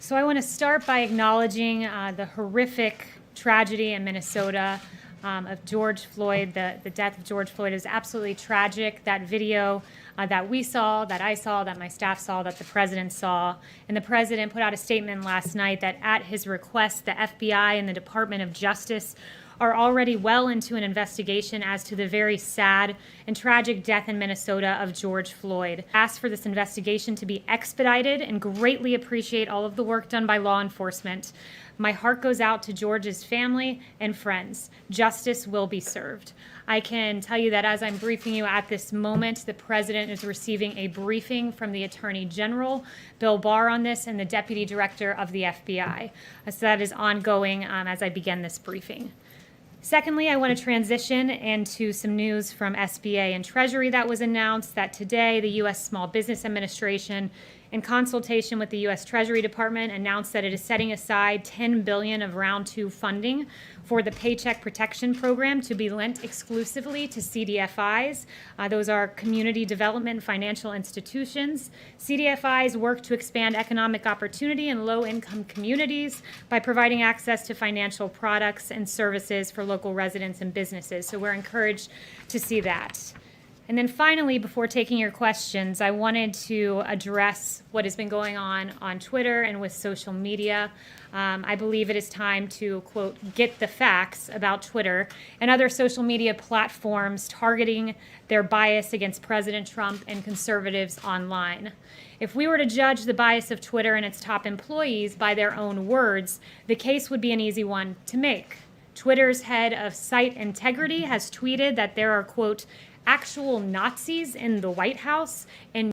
So I want to start by acknowledging the horrific tragedy in Minnesota of George Floyd. The death of George Floyd is absolutely tragic. That video that we saw, that I saw, that my staff saw, that the president saw. And the president put out a statement last night that at his request, the FBI and the Department of Justice are already well into an investigation as to the very sad and tragic death in Minnesota of George Floyd. Ask for this investigation to be expedited and greatly appreciate all of the work done by law enforcement. My heart goes out to George's family and friends. Justice will be served. I can tell you that as I'm briefing you at this moment, the president is receiving a briefing from the Attorney General, Bill Barr, on this, and the Deputy Director of the FBI. So that is ongoing as I begin this briefing. Secondly, I want to transition into some news from SBA and Treasury that was announced that today the U.S. Small Business Administration, in consultation with the U.S. Treasury Department, announced that it is setting aside $10 billion of round 2 funding for the Paycheck Protection Program to be lent exclusively to CDFIs. Those are community development financial institutions. CDFIs work to expand economic opportunity in low-income communities by providing access to financial products and services for local residents and businesses. So we're encouraged to see that. And then finally, before taking your questions, I wanted to address what has been going on Twitter and with social media. I believe it is time to, quote, get the facts about Twitter and other social media platforms targeting their bias against President Trump and conservatives online. If we were to judge the bias of Twitter and its top employees by their own words, the case would be an easy one to make. Twitter's head of site integrity has tweeted that there are, quote, actual Nazis in the White House, and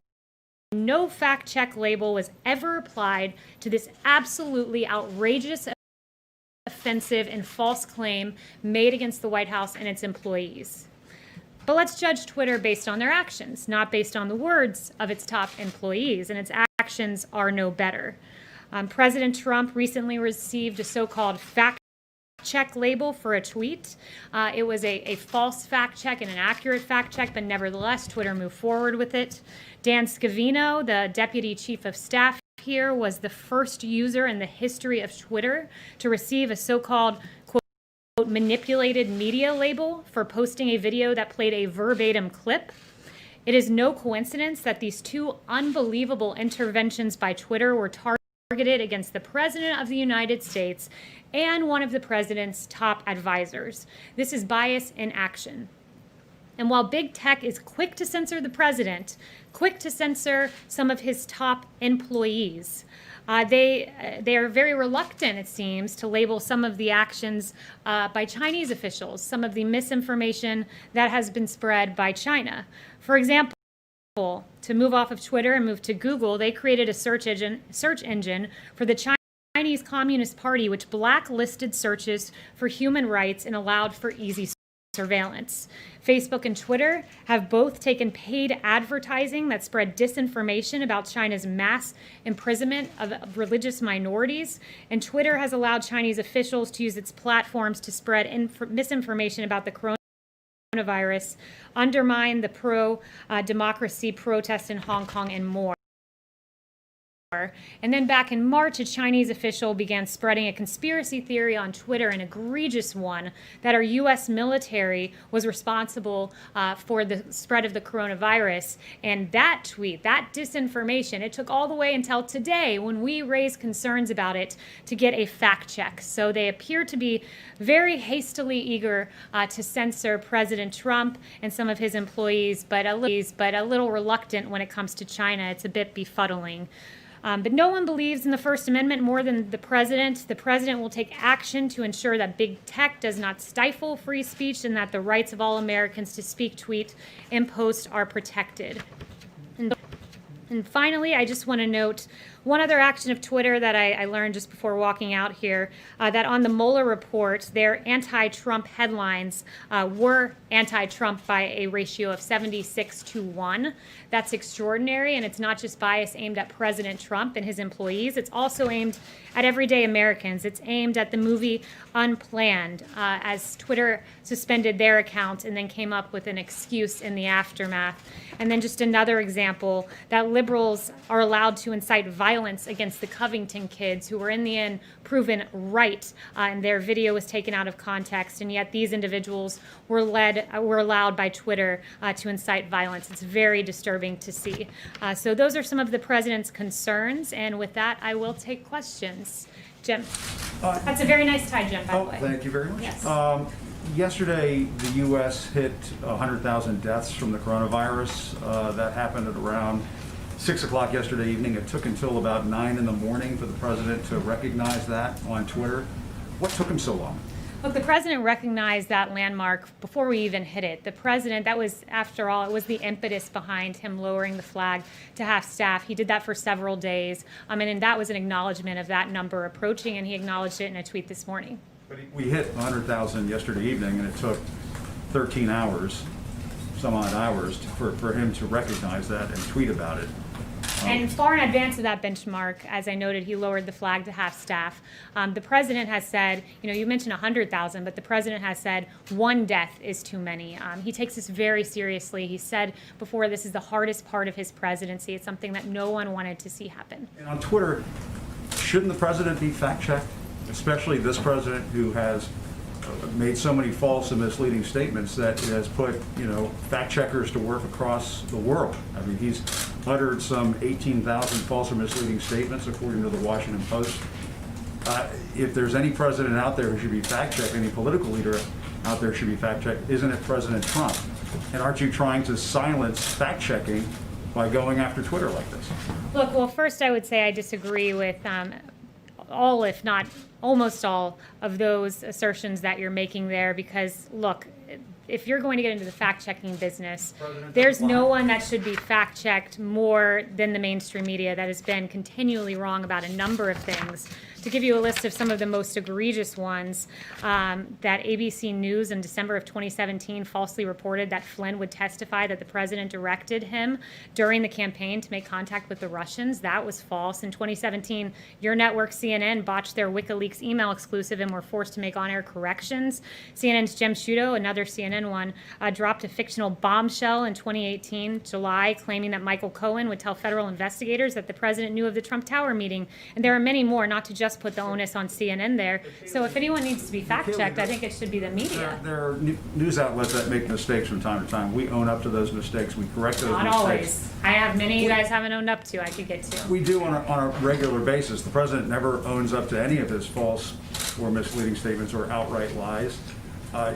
no fact check label was ever applied to this absolutely outrageous, offensive, and false claim made against the White House and its employees. But let's judge Twitter based on their actions, not based on the words of its top employees, and its actions are no better. President Trump recently received a so-called fact check label for a tweet. It was a false fact check and an accurate fact check, but nevertheless, Twitter moved forward with it. Dan Scavino, the deputy chief of staff here, was the first user in the history of Twitter to receive a so-called, quote, manipulated media label for posting a video that played a verbatim clip. It is no coincidence that these two unbelievable interventions by Twitter were targeted against the President of the United States and one of the president's top advisors. This is bias in action. And while big tech is quick to censor the president, quick to censor some of his top employees, they are very reluctant, it seems, to label some of the actions by Chinese officials, some of the misinformation that has been spread by China. For example, to move off of Twitter and move to Google, they created a search engine for the Chinese Communist Party, which blacklisted searches for human rights and allowed for easy surveillance. Facebook and Twitter have both taken paid advertising that spread disinformation about China's mass imprisonment of religious minorities, and Twitter has allowed Chinese officials to use its platforms to spread misinformation about the coronavirus, undermine the pro-democracy protests in Hong Kong, and more. And then back in March, a Chinese official began spreading a conspiracy theory on Twitter, an egregious one, that our U.S. military was responsible for the spread of the coronavirus. And that tweet, that disinformation, it took all the way until today when we raised concerns about it to get a fact check. So they appear to be very hastily eager to censor President Trump and some of his employees, but a little reluctant when it comes to China. It's a bit befuddling. But no one believes in the First Amendment more than the president. The president will take action to ensure that big tech does not stifle free speech and that the rights of all Americans to speak, tweet, and post are protected. And finally, I just want to note one other action of Twitter that I learned just before walking out here, that on the Mueller report, their anti-Trump headlines were anti-Trump by a ratio of 76-1. That's extraordinary, and it's not just bias aimed at President Trump and his employees. It's also aimed at everyday Americans. It's aimed at the movie Unplanned, as Twitter suspended their account and then came up with an excuse in the aftermath. And then just another example that liberals are allowed to incite violence against the Covington kids who were in the end proven right, and their video was taken out of context, and yet these individuals were allowed by Twitter to incite violence. It's very disturbing to see. So those are some of the president's concerns, and with that, I will take questions. Jim. That's a very nice tie, Jim, by the way. Thank you very much. Yes. Yesterday, the U.S. hit 100,000 deaths from the coronavirus. That happened at around 6 o'clock yesterday evening. It took until about 9 in the morning for the president to recognize that on Twitter. What took him so long? Look, the president recognized that landmark before we even hit it. The president, that was, after all, it was the impetus behind him lowering the flag to half-staff. He did that for several days, and that was an acknowledgement of that number approaching, and he acknowledged it in a tweet this morning. But we hit 100,000 yesterday evening, and it took 13 hours, some odd hours, for him to recognize that and tweet about it. And far in advance of that benchmark, as I noted, he lowered the flag to half-staff. The president has said, you mentioned 100,000, but the president has said one death is too many. He takes this very seriously. He said before, this is the hardest part of his presidency. It's something that no one wanted to see happen. And on Twitter, shouldn't the president be fact-checked, especially this president who has made so many false and misleading statements that it has put, fact checkers to work across the world. I mean, he's uttered some 18,000 false or misleading statements, according to the Washington Post. If there's any president out there who should be fact-checked, any political leader out there should be fact-checked, isn't it President Trump? And aren't you trying to silence fact-checking by going after Twitter like this? Look, well, first I would say I disagree with all, if not almost all, of those assertions that you're making there, because look, if you're going to get into the fact-checking business, there's no one that should be fact-checked more than the mainstream media that has been continually wrong about a number of things. To give you a list of some of the most egregious ones, that ABC News in December of 2017 falsely reported that Flynn would testify that the president directed him during the campaign to make contact with the Russians. That was false. In 2017, your network CNN botched their WikiLeaks email exclusive and were forced to make on-air corrections. CNN's Jem Sciutto, another CNN one, dropped a fictional bombshell in 2018, July, claiming that Michael Cohen would tell federal investigators that the president knew of the Trump Tower meeting. And there are many more, not to just put the onus on CNN there. So if anyone needs to be fact-checked, I think it should be the media. There are news outlets that make mistakes from time to time. We own up to those mistakes. We correct those mistakes. Not always. I have many you guys haven't owned up to. I could get to. We do on a regular basis. The president never owns up to any of his false or misleading statements or outright lies.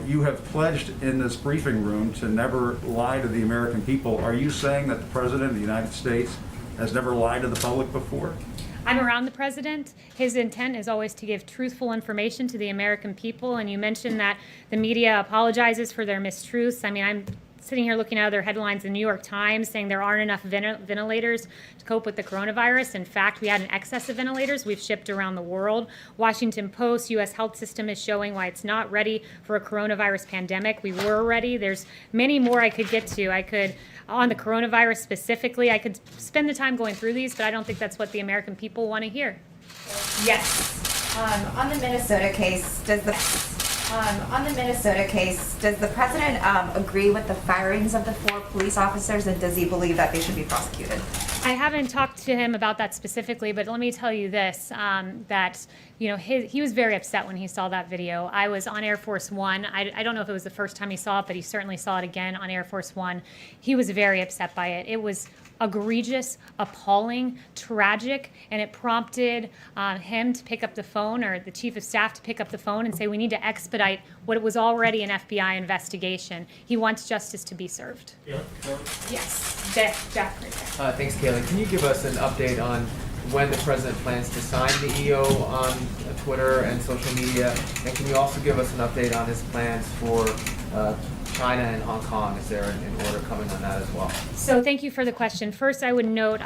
You have pledged in this briefing room to never lie to the American people. Are you saying that the president of the United States has never lied to the public before? I'm around the president. His intent is always to give truthful information to the American people. And you mentioned that the media apologizes for their mistruths. I mean, I'm sitting here looking at other headlines in the New York Times saying there aren't enough ventilators to cope with the coronavirus. In fact, we had an excess of ventilators we've shipped around the world. Washington Post, U.S. health system is showing why it's not ready for a coronavirus pandemic. We were ready. There's many more I could get to. I could, on the coronavirus specifically, I could spend the time going through these, but I don't think that's what the American people want to hear. Yes. On the Minnesota case, does the president agree with the firings of the 4 police officers, and does he believe that they should be prosecuted? I haven't talked to him about that specifically, but let me tell you this, that he was very upset when he saw that video. I was on Air Force One. I don't know if it was the first time he saw it, but he certainly saw it again on Air Force One. He was very upset by it. It was egregious, appalling, tragic, and it prompted him to pick up the phone, or the chief of staff to pick up the phone and say, we need to expedite what was already an FBI investigation. He wants justice to be served. Yes, definitely. Thanks, Kayleigh. Can you give us an update on when the president plans to sign the EO on Twitter and social media? And can you also give us an update on his plans for China and Hong Kong? Is there an order coming on that as well? So thank you for the question. First, I would note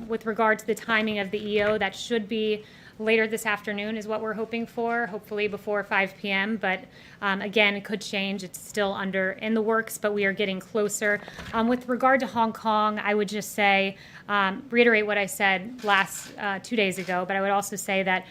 with regard to the timing of the EO, that should be later this afternoon is what we're hoping for, hopefully before 5 p.m. But again, it could change. It's still in the works, but we are getting closer. With regard to Hong Kong, I would just say, reiterate what I said 2 days ago, but I would also say that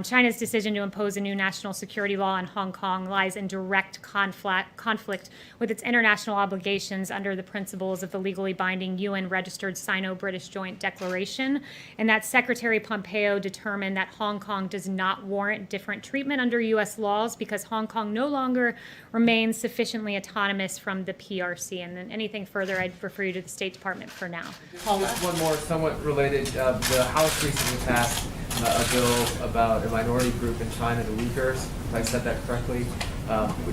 China's decision to impose a new national security law on Hong Kong lies in direct conflict with its international obligations under the principles of the legally binding UN-registered Sino-British Joint Declaration, and that Secretary Pompeo determined that Hong Kong does not warrant different treatment under U.S. laws because Hong Kong no longer remains sufficiently autonomous from the PRC. And then anything further, I'd refer you to the State Department for now. Just one more somewhat related. The House recently passed a bill about a minority group in China, the Uyghurs, if I said that correctly.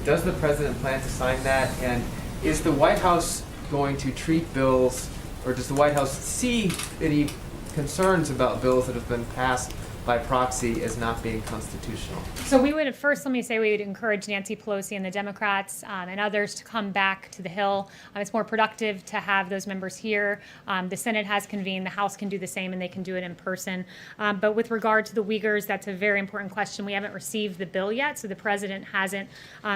Does the president plan to sign that? And is the White House going to treat bills, or does the White House see any concerns about bills that have been passed by proxy as not being constitutional? So we would first, let me say, we would encourage Nancy Pelosi and the Democrats and others to come back to the Hill. It's more productive to have those members here. The Senate has convened, the House can do the same, and they can do it in person. But with regard to the Uyghurs, that's a very important question. We haven't received the bill yet, so the president hasn't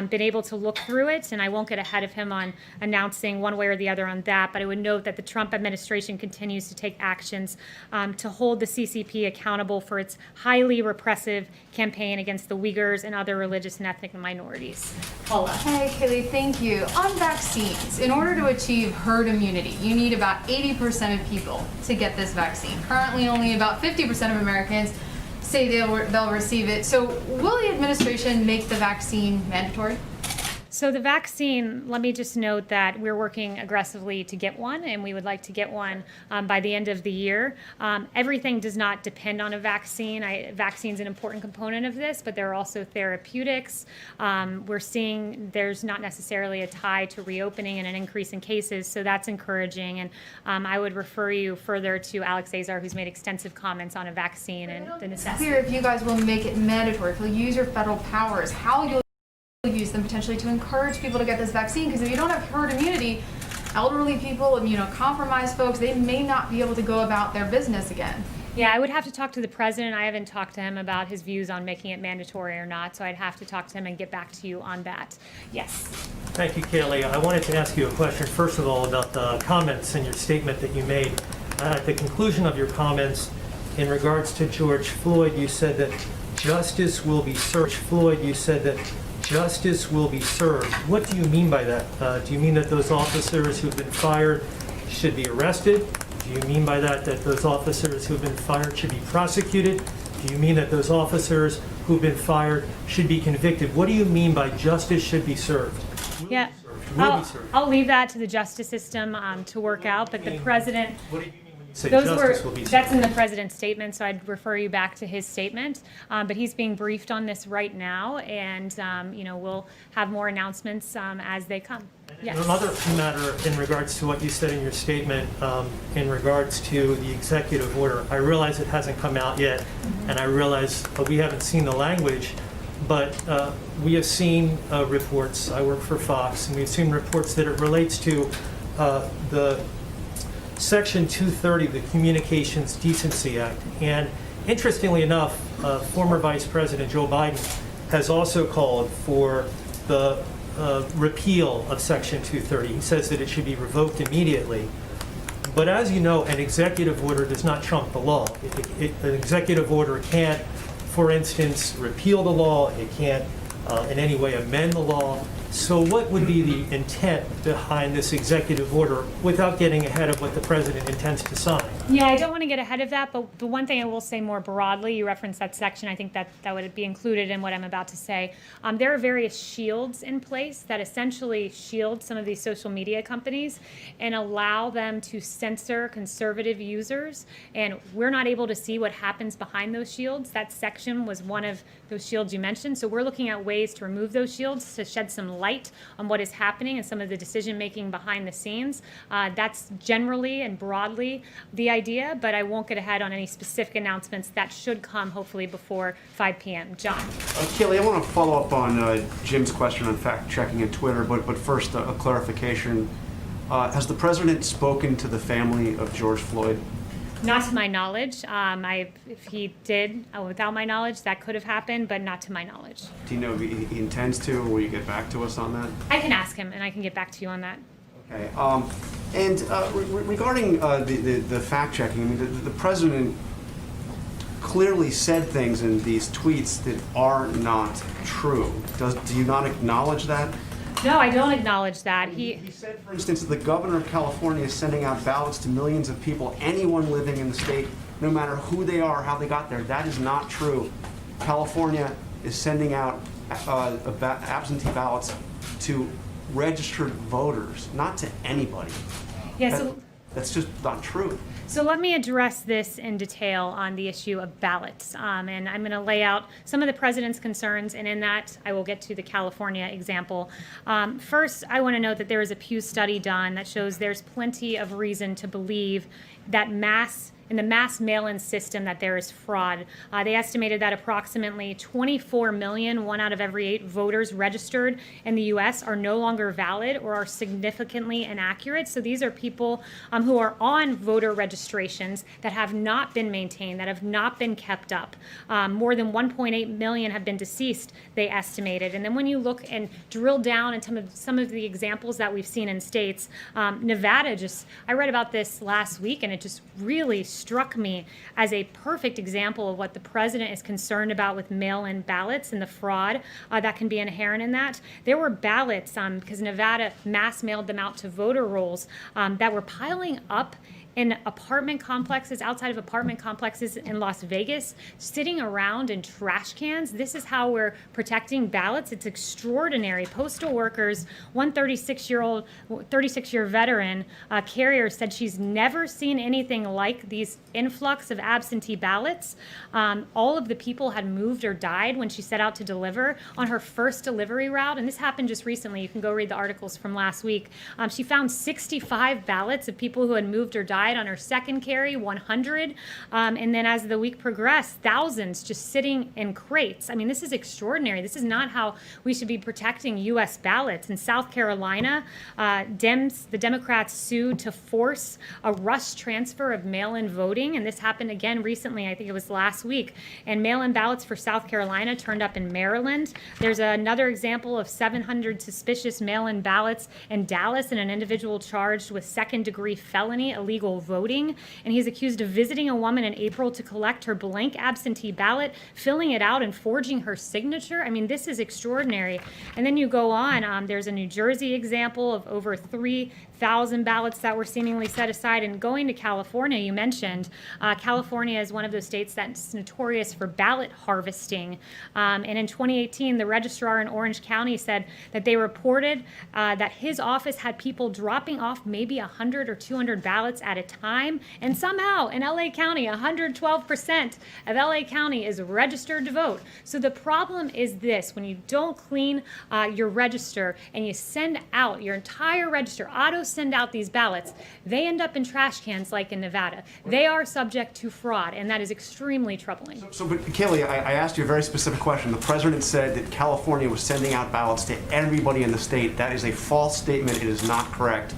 been able to look through it, and I won't get ahead of him on announcing one way or the other on that. But I would note that the Trump administration continues to take actions to hold the CCP accountable for its highly repressive campaign against the Uyghurs and other religious and ethnic minorities. Paula. Hey, Kayleigh, thank you. On vaccines, in order to achieve herd immunity, you need about 80% of people to get this vaccine. Currently, only about 50% of Americans say they'll receive it. So will the administration make the vaccine mandatory? So the vaccine, let me just note that we're working aggressively to get one, and we would like to get one by the end of the year. Everything does not depend on a vaccine. Vaccine's an important component of this, but there are also therapeutics. We're seeing there's not necessarily a tie to reopening and an increase in cases, so that's encouraging. And I would refer you further to Alex Azar, who's made extensive comments on a vaccine and the necessity. It's clear if you guys will make it mandatory, if you'll use your federal powers, how you'll use them potentially to encourage people to get this vaccine, because if you don't have herd immunity, elderly people, compromised folks, they may not be able to go about their business again. Yeah, I would have to talk to the president. I haven't talked to him about his views on making it mandatory or not, so I'd have to talk to him and get back to you on that. Yes. Thank you, Kayleigh. I wanted to ask you a question, first of all, about the comments in your statement that you made. At the conclusion of your comments, in regards to George Floyd, you said that justice will be served. Floyd, you said that justice will be served. What do you mean by that? Do you mean that those officers who've been fired should be arrested? Do you mean by that those officers who've been fired should be prosecuted? Do you mean that those officers who've been fired should be convicted? What do you mean by justice should be served? Yeah, Will be served. I'll leave that to the justice system to work out, but the president... What do you mean when you say Those justice will be served? That's in the president's statement, so I'd refer you back to his statement. But he's being briefed on this right now, and we'll have more announcements as they come. Yes. Another matter in regards to what you said in your statement, in regards to the executive order. I realize it hasn't come out yet, and I realize we haven't seen the language, but we have seen reports. I work for Fox, and we've seen reports that it relates to the Section 230 of the Communications Decency Act. And interestingly enough, former Vice President Joe Biden has also called for the repeal of Section 230. He says that it should be revoked immediately. But as you know, an executive order does not trump the law. An executive order can't, for instance, repeal the law. It can't in any way amend the law. So what would be the intent behind this executive order without getting ahead of what the president intends to sign? Yeah, I don't want to get ahead of that, but the one thing I will say more broadly, you referenced that section, I think that would be included in what I'm about to say. There are various shields in place that essentially shield some of these social media companies and allow them to censor conservative users, and we're not able to see what happens behind those shields. That section was one of those shields you mentioned, so we're looking at ways to remove those shields to shed some light on what is happening and some of the decision making behind the scenes. That's generally and broadly the idea, but I won't get ahead on any specific announcements that should come hopefully before 5 p.m. John. Kayleigh, I want to follow up on Jim's question on fact checking and Twitter, but first a clarification. Has the president spoken to the family of George Floyd? Not to my knowledge. If he did, without my knowledge, that could have happened, but not to my knowledge. Do you know if he intends to, or will you get back to us on that? I can ask him, and I can get back to you on that. Okay. And regarding the fact checking, I mean, the president clearly said things in these tweets that are not true. Do you not acknowledge that? No, I don't acknowledge that. He said, for instance, that the governor of California is sending out ballots to millions of people, anyone living in the state, no matter who they are, how they got there. That is not true. California is sending out absentee ballots to registered voters, not to anybody. Yeah, That's just not true. So let me address this in detail on the issue of ballots. And I'm going to lay out some of the president's concerns, and in that, I will get to the California example. First, I want to note that there is a Pew study done that shows there's plenty of reason to believe that in the mass mail-in system that there is fraud. They estimated that approximately 24 million, 1 out of every 8 voters registered in the U.S. are no longer valid or are significantly inaccurate. So these are people who are on voter registrations that have not been maintained, that have not been kept up. More than 1.8 million have been deceased, they estimated. And then when you look and drill down into some of the examples that we've seen in states, Nevada I read about this last week, and it just really struck me as a perfect example of what the president is concerned about with mail-in ballots and the fraud that can be inherent in that. There were ballots, because Nevada mass mailed them out to voter rolls, that were piling up in apartment complexes, outside of apartment complexes in Las Vegas, sitting around in trash cans. This is how we're protecting ballots. It's extraordinary. Postal workers, one 36-year veteran carrier said she's never seen anything like these influx of absentee ballots. All of the people had moved or died when she set out to deliver on her first delivery route, and this happened just recently. You can go read the articles from last week. She found 65 ballots of people who had moved or died on her second carry, 100. And then as the week progressed, thousands just sitting in crates. I mean, this is extraordinary. This is not how we should be protecting U.S. ballots. In South Carolina, the Democrats sued to force a rush transfer of mail-in voting. And this happened again recently. I think it was last week. And mail-in ballots for South Carolina turned up in Maryland. There's another example of 700 suspicious mail-in ballots in Dallas, and an individual charged with second-degree felony, illegal voting, and he's accused of visiting a woman in April to collect her blank absentee ballot, filling it out and forging her signature. I mean, this is extraordinary. And then you go on, there's a New Jersey example of over 3,000 ballots that were seemingly set aside. And going to California, you mentioned, California is one of those states that's notorious for ballot harvesting. And in 2018, the registrar in Orange County said that they reported that his office had people dropping off maybe 100 or 200 ballots at a time, and somehow in LA County 112% of LA County is registered to vote. So the problem is this: when you don't clean your register and you send out your entire register, auto send out these ballots, they end up in trash cans like in Nevada. They are subject to fraud, and that is extremely troubling. But Kayleigh, I asked you a very specific question. The president said that California was sending out ballots to everybody in the state. That is a false statement. It is not correct.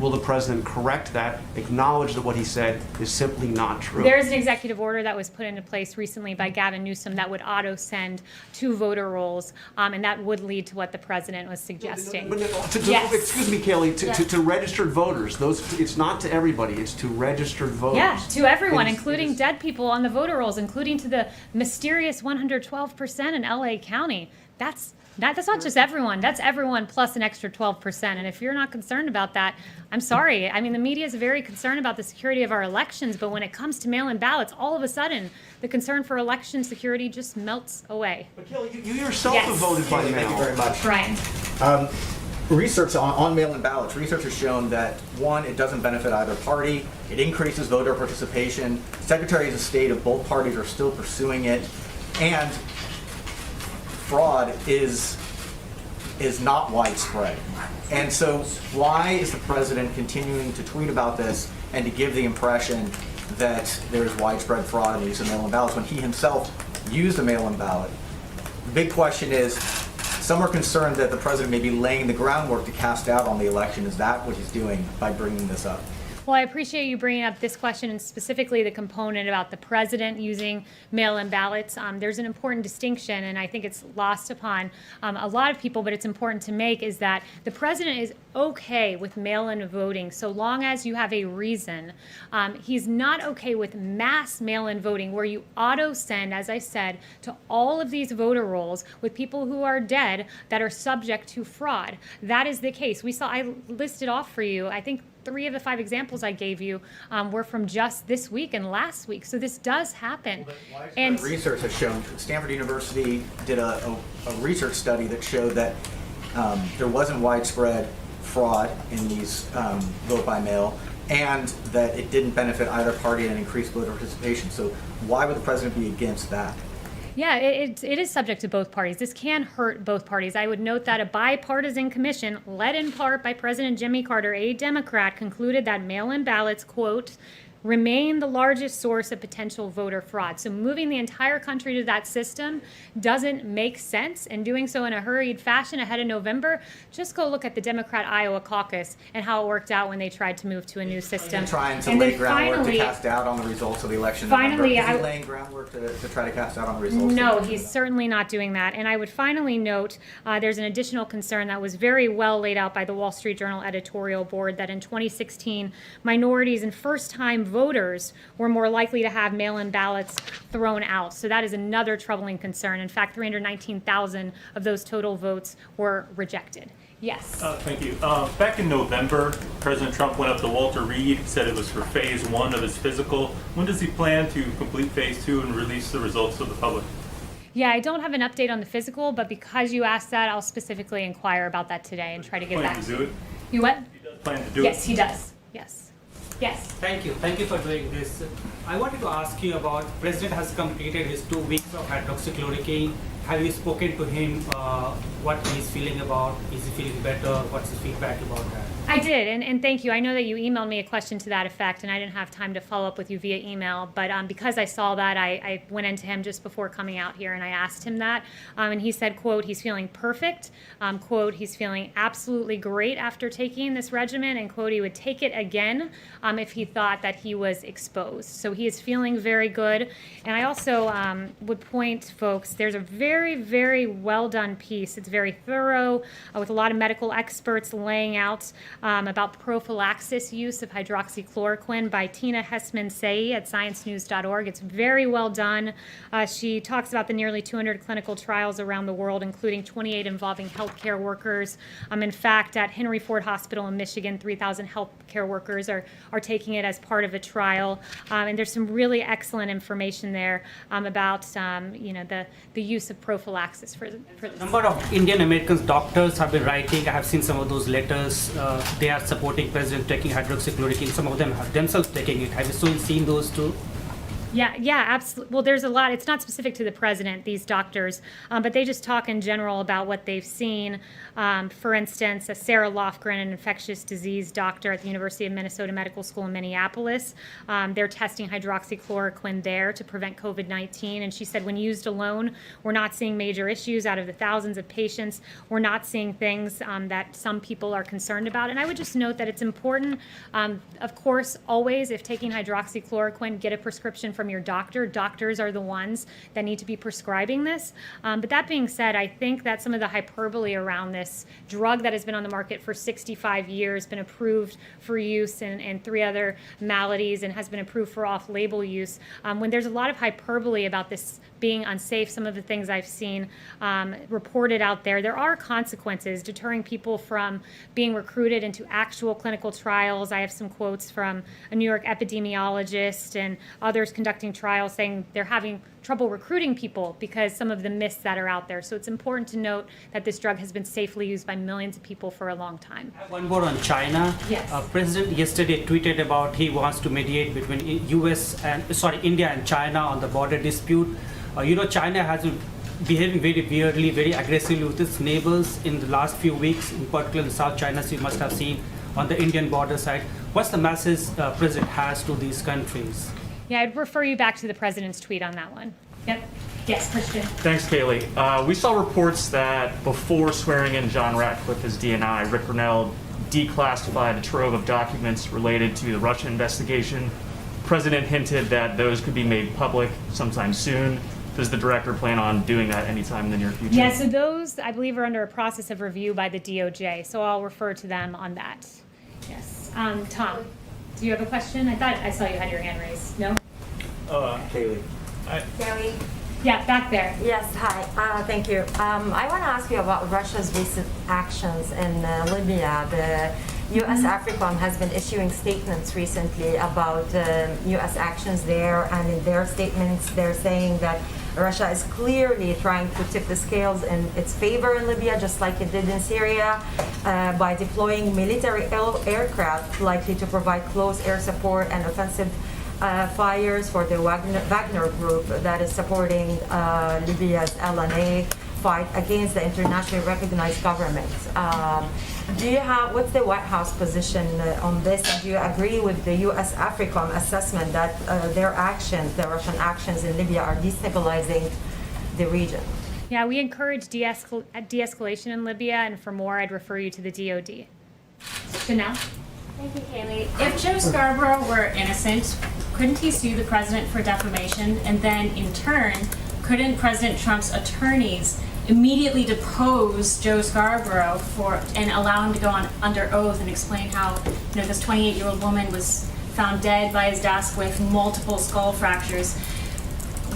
Will the president correct that, acknowledge that what he said is simply not true? There's an executive order that was put into place recently by Gavin Newsom that would auto-send to voter rolls, and that would lead to what the president was suggesting. Yes. Excuse me, Kayleigh, to registered voters, it's not to everybody, it's to registered voters. Yeah, to everyone, including dead people on the voter rolls, including to the mysterious 112% in LA County. That's not just everyone. That's everyone plus an extra 12%. And if you're not concerned about that, I'm sorry. I mean, the media is very concerned about the security of our elections, but when it comes to mail-in ballots, all of a sudden, the concern for election security just melts away. But Kayleigh, you yourself Yes. have voted by mail. Thank you very much. Brian. Research on mail-in ballots, research has shown that, one, it doesn't benefit either party, it increases voter participation, secretaries of state of both parties are still pursuing it, and fraud is not widespread. And so why is the president continuing to tweet about this and to give the impression that there's widespread fraud in the use of mail-in ballots when he himself used a mail-in ballot? The big question is, some are concerned that the president may be laying the groundwork to cast doubt on the election. Is that what he's doing by bringing this up? Well, I appreciate you bringing up this question and specifically the component about the president using mail-in ballots. There's an important distinction, and I think it's lost upon a lot of people, but it's important to make, is that the president is okay with mail-in voting so long as you have a reason. He's not okay with mass mail-in voting where you auto-send, as I said, to all of these voter rolls with people who are dead that are subject to fraud. That is the case. I listed off for you, I think, 3 of the 5 examples I gave you were from just this week and last week. So this does happen. And research has shown, Stanford University did a research study that showed that there wasn't widespread fraud in these vote by mail, and that it didn't benefit either party and increased voter participation. So why would the president be against that? Yeah, it is subject to both parties. This can hurt both parties. I would note that a bipartisan commission, led in part by President Jimmy Carter, a Democrat, concluded that mail-in ballots, quote, remain the largest source of potential voter fraud. So moving the entire country to that system doesn't make sense, and doing so in a hurried fashion ahead of November. Just go look at the Democrat Iowa caucus and how it worked out when they tried to move to a new system. Trying to and lay then groundwork finally, to cast doubt on the results of the election. Finally, is he laying groundwork to try to cast doubt on the results? No, he's certainly not doing that. And I would finally note there's an additional concern that was very well laid out by the Wall Street Journal editorial board, that in 2016, minorities and first-time voters were more likely to have mail-in ballots thrown out. So that is another troubling concern. In fact, 319,000 of those total votes were rejected. Yes. Thank you. Back in November, President Trump went up to Walter Reed, said it was for phase 1 of his physical. When does he plan to complete phase 2 and release the results to the public? Yeah, I don't have an update on the physical, but because you asked that, I'll specifically inquire about that today and try to get back to you. Do it? You what? He does plan to do it? Yes, he does. Yes. Yes. Thank you. Thank you for doing this. I wanted to ask you about, President has completed his 2 weeks of hydroxychloroquine. Have you spoken to him what he's feeling about? Is he feeling better? What's his feedback about that? I did, and thank you. I know that you emailed me a question to that effect, and I didn't have time to follow up with you via email, but because I saw that, I went into him just before coming out here, and I asked him that, and he said, quote, he's feeling perfect, quote, he's feeling absolutely great after taking this regimen, and quote, he would take it again if he thought that he was exposed. So he is feeling very good, and I also would point folks, there's a very, very well done piece. It's very thorough with a lot of medical experts laying out about prophylaxis use of hydroxychloroquine by Tina Hessman-Say at sciencenews.org. It's very well done. She talks about the nearly 200 clinical trials around the world, including 28 involving healthcare workers. In fact, at Henry Ford Hospital in Michigan, 3,000 healthcare workers are taking it as part of a trial. And there's some really excellent information there about the use of prophylaxis for this. A number of Indian Americans doctors have been writing. I have seen some of those letters. They are supporting President taking hydroxychloroquine. Some of them have themselves taking it. Have you seen those too? Yeah, absolutely. Well, there's a lot. It's not specific to the president, these doctors, but they just talk in general about what they've seen. For instance, Sarah Lofgren, an infectious disease doctor at the University of Minnesota Medical School in Minneapolis, they're testing hydroxychloroquine there to prevent COVID-19. And she said when used alone, we're not seeing major issues out of the thousands of patients. We're not seeing things that some people are concerned about. And I would just note that it's important, of course, always, if taking hydroxychloroquine, get a prescription from your doctor. Doctors are the ones that need to be prescribing this. But that being said, I think that some of the hyperbole around this drug that has been on the market for 65 years, been approved for use in 3 other maladies, and has been approved for off-label use, when there's a lot of hyperbole about this being unsafe, some of the things I've seen reported out there, there are consequences deterring people from being recruited into actual clinical trials. I have some quotes from a New York epidemiologist and others conducting trials saying they're having trouble recruiting people because some of the myths that are out there. So it's important to note that this drug has been safely used by millions of people for a long time. One more on China. Yes. President yesterday tweeted about he wants to mediate between India and China on the border dispute. China has been behaving very weirdly, very aggressively with its neighbors in the last few weeks, in particular in South China, so you must have seen on the Indian border side. What's the message President has to these countries? Yeah, I'd refer you back to the president's tweet on that one. Yep. Yes, Christian. Thanks, Kayleigh. We saw reports that before swearing in John Ratcliffe as DNI, Rick Grinnell declassified a trove of documents related to the Russia investigation. President hinted that those could be made public sometime soon. Does the director plan on doing that anytime in the near future? Yeah, so those, I believe, are under a process of review by the DOJ, so I'll refer to them on that. Yes. Tom, do you have a question? I thought I saw you had your hand raised. No? Kayleigh. Kayleigh? Yeah, back there. Yes, hi. Thank you. I want to ask you about Russia's recent actions in Libya. The U.S. AFRICOM has been issuing statements recently about U.S. actions there, and in their statements, they're saying that Russia is clearly trying to tip the scales in its favor in Libya, just like it did in Syria, by deploying military aircraft likely to provide close air support and offensive fires for the Wagner group that is supporting Libya's LNA fight against the internationally recognized government. What's the White House position on this? And do you agree with the U.S. AFRICOM assessment that their actions, the Russian actions in Libya, are destabilizing the region? Yeah, we encourage de-escalation in Libya, and for more, I'd refer you to the DOD. Chanel? Thank you, Kayleigh. If Joe Scarborough were innocent, couldn't he sue the president for defamation? And then, in turn, couldn't President Trump's attorneys immediately depose Joe Scarborough and allow him to go on under oath and explain how, this 28-year-old woman was found dead by his desk with multiple skull fractures?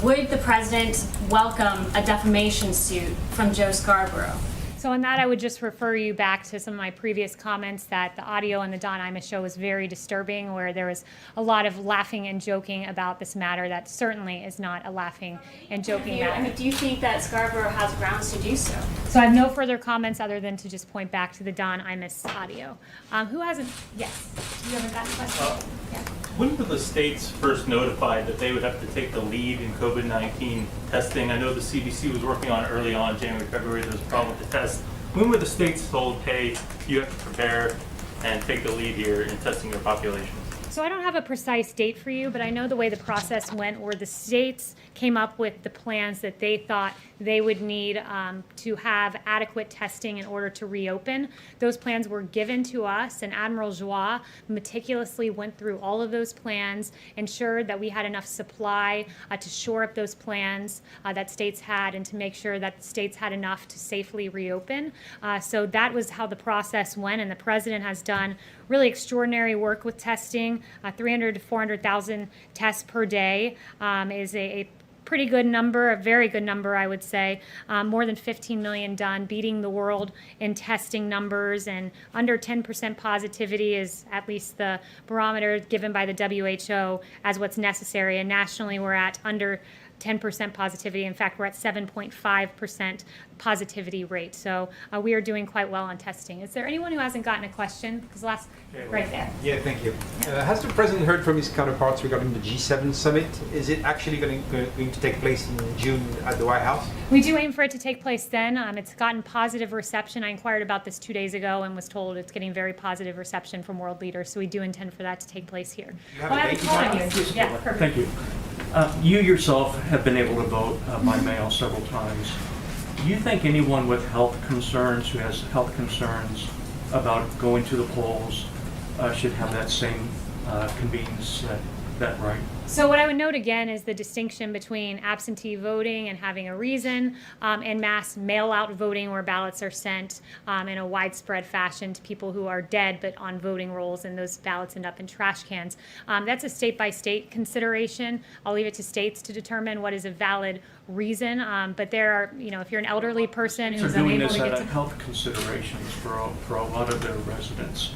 Would the president welcome a defamation suit from Joe Scarborough? So on that, I would just refer you back to some of my previous comments that the audio on the Don Imus show was very disturbing, where there was a lot of laughing and joking about this matter. That certainly is not a laughing and joking matter. Do you think that Scarborough has grounds to do so? So I have no further comments other than to just point back to the Don Imus audio. Who hasn't? Yes. Do you have a question? Yeah. When were the states first notified that they would have to take the lead in COVID-19 testing? I know the CDC was working on it early on, January, February, there was a problem with the test. When were the states told, hey, you have to prepare and take the lead here in testing your population? So I don't have a precise date for you, but I know the way the process went, where the states came up with the plans that they thought they would need to have adequate testing in order to reopen. Those plans were given to us, and Admiral Joie meticulously went through all of those plans, ensured that we had enough supply to shore up those plans that states had, and to make sure that the states had enough to safely reopen. So that was how the process went, and the president has done really extraordinary work with testing. 300 to 400,000 tests per day is a pretty good number, a very good number, I would say. More than 15 million done, beating the world in testing numbers, and under 10% positivity is at least the barometer given by the WHO as what's necessary. And nationally, we're at under 10% positivity. In fact, we're at 7.5% positivity rate. So we are doing quite well on testing. Is there anyone who hasn't gotten a question? Because right there. Yeah, thank you. Has the president heard from his counterparts regarding the G7 summit? Is it actually going to take place in June at the White House? We do aim for it to take place then. It's gotten positive reception. I inquired about this 2 days ago and was told it's getting very positive reception from world leaders. So we do intend for that to take place here. I have a date on you. Yeah, perfect. Thank you. You yourself have been able to vote by mail several times. Do you think anyone with health concerns, who has health concerns about going to the polls, should have that same convenience, that right? So what I would note again is the distinction between absentee voting and having a reason, and mass mail-out voting, where ballots are sent in a widespread fashion to people who are dead but on voting rolls, and those ballots end up in trash cans. That's a state-by-state consideration. I'll leave it to states to determine what is a valid reason. But there are, if you're an elderly person who's unable to get to... They're doing this out of health considerations for a lot of their residents.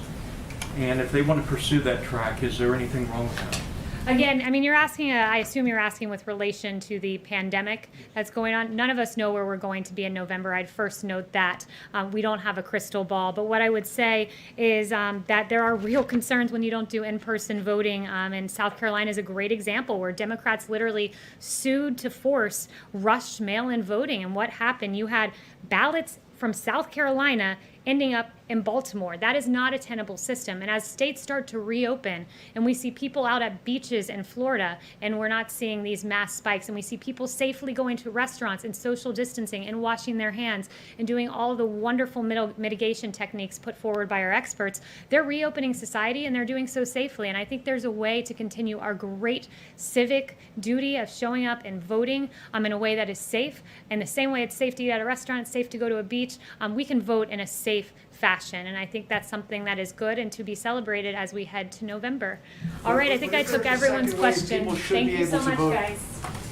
And if they want to pursue that track, is there anything wrong with that? Again, you're asking, I assume you're asking with relation to the pandemic that's going on. None of us know where we're going to be in November. I'd first note that we don't have a crystal ball. But what I would say is that there are real concerns when you don't do in-person voting. And South Carolina is a great example where Democrats literally sued to force rushed mail-in voting. And what happened? You had ballots from South Carolina ending up in Baltimore. That is not a tenable system. And as states start to reopen and we see people out at beaches in Florida and we're not seeing these mass spikes, and we see people safely going to restaurants and social distancing and washing their hands and doing all the wonderful mitigation techniques put forward by our experts, they're reopening society and they're doing so safely. And I think there's a way to continue our great civic duty of showing up and voting in a way that is safe. In the same way it's safe to eat at a restaurant, it's safe to go to a beach, we can vote in a safe fashion. And I think that's something that is good and to be celebrated as we head to November. All right, I think I took everyone's question. Thank you so much, guys.